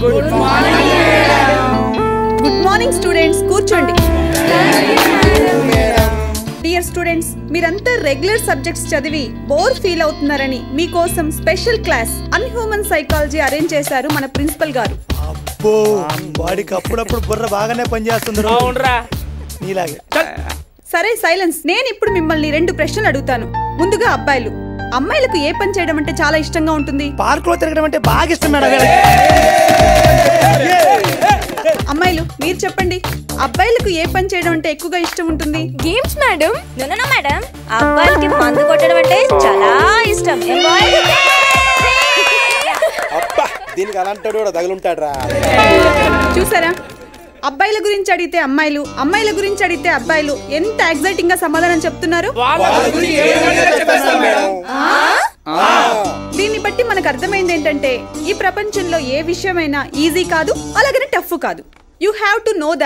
Good morning students, కూర్చోండి. Dear students, మీరంతా regular subjects చదివి బోర్ ఫీల్ అవుతున్నారని మీకోసం స్పెషల్ క్లాస్ అన్హ్యూమన్ సైకాలజీ అరేంజ్ చేశారు మన ప్రిన్సిపల్ గారు. వాడికి అప్పుడప్పుడు బుర్ర బాగానే పనిచేస్తుంది. సరే సైలెన్స్. నేను ఇప్పుడు మిమ్మల్ని 2 ప్రశ్నలు అడుగుతాను. ముందుగా అబ్బాయిలు, అమ్మాయిలకు ఏ పని చేయడం అంటే చాలా ఇష్టంగా ఉంటుంది? పార్క్ లో తిరగడం అంటే బాగా ఇష్టం మేడం. అమ్మాయిలు మీరు చెప్పండి, అబ్బాయిలకు ఏ పని చేయడం అంటే ఎక్కువగా ఇష్టం ఉంటుంది? Games madam. నో మేడం, అబ్బాయిలకి మందు కొట్టడం అంటే చాలా ఇష్టం. దీనికి అలాంటి కూడా తగులుంటాడు. చూసారా, అబ్బాయిల గురించి అడిగితే అమ్మాయిలు, అమ్మాయిల గురించి అడిగితే అబ్బాయిలు ఎంత ఎగ్జైటింగ్ గా సమాధానం చెప్తున్నారు. దీన్ని బట్టి మనకు అర్థమైంది ఏంటంటే ఈ ప్రపంచంలో ఏ విషయమైనా ఈజీ కాదు, అలాగనే టఫ్ కాదు. You have to know the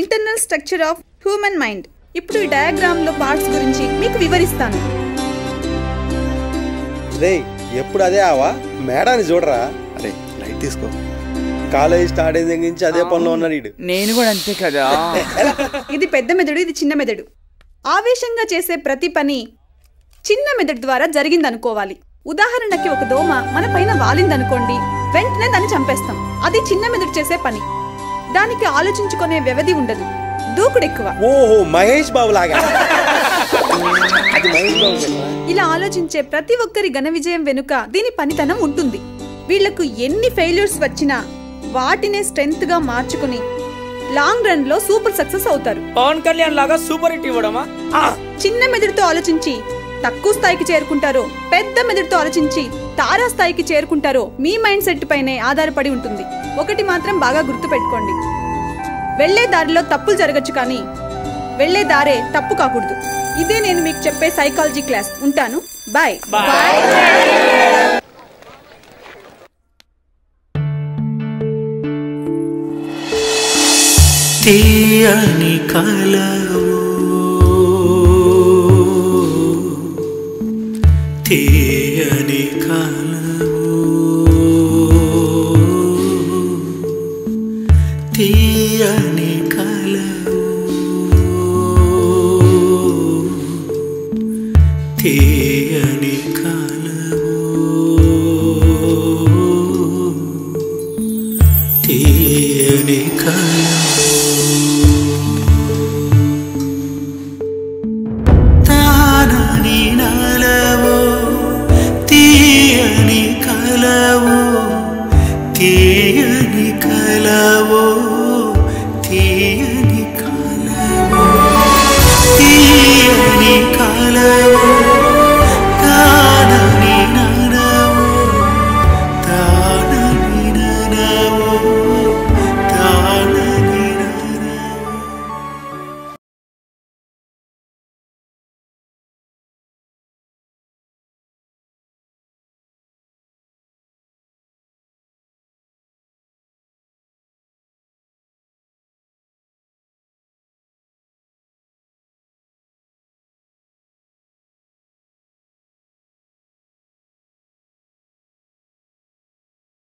internal structure of human mind. ఇప్పుడు ఈ డయాగ్రామ్ లో పార్ట్స్ గురించి మీకు వివరిస్తాను. ఎప్పుడు అదే ఆవా మేడాన్ని చూడరా. అరే లైట్ తీసుకో. కాలేజ్ స్టార్ట్ అయిన నుంచి అదే పనిలో ఉన్నాడు. నేను కూడా అంతే కదా. ఇది పెద్ద మెదడు, ఇది చిన్న మెదడు. ఆవేశంగా చేసే ప్రతి పని చిన్న మెదడు ద్వారా జరిగిందనుకోవాలి. ఉదాహరణకి ఒక దోమ మన పైన వాలిందనుకోండి, వెంటనే దాన్ని చంపేస్తాం. అది చిన్న మెదడు చేసే పని. దానికి ఆలోచించుకునే వ్యవధి ఉండదు, దూకుడు ఎక్కువ. ఓహో, మహేష్ బాబు లాగా. ఇలా ఆలోచించే ప్రతి ఒక్కరి ఘన విజయం వెనుక దీని పనితనం ఉంటుంది. వీళ్లకు ఎన్ని ఫెయిల్యూర్స్ వచ్చినా వాటినే స్ట్రెంగ్త్ గా మార్చుకుని లాంగ్ రన్ లో సూపర్ సక్సెస్ అవుతారు. పవన్ కళ్యాణ్ లాగా సూపర్ హిట్ ఇవ్వడమా? చిన్న మెదడుతో ఆలోచించి తక్కువ స్థాయికి చేరుకుంటారో, పెద్ద మెదడుతో ఆలోచించి తారా స్థాయికి చేరుకుంటారో మీ మైండ్ సెట్ పైనే ఆధారపడి ఉంటుంది. ఒకటి మాత్రం బాగా గుర్తు పెట్టుకోండి, వెళ్లే దారిలో తప్పులు జరగచ్చు, కానీ వెళ్లే దారే తప్పు కాకూడదు. ఇదే నేను మీకు చెప్పే సైకాలజీ క్లాస్. ఉంటాను, బాయ్. తీయని కలవు, తీయని కలవు, తీయని కలవు, తీయని కలవు, తీయని కలవు. తానని నలవు, తీయని కలవు,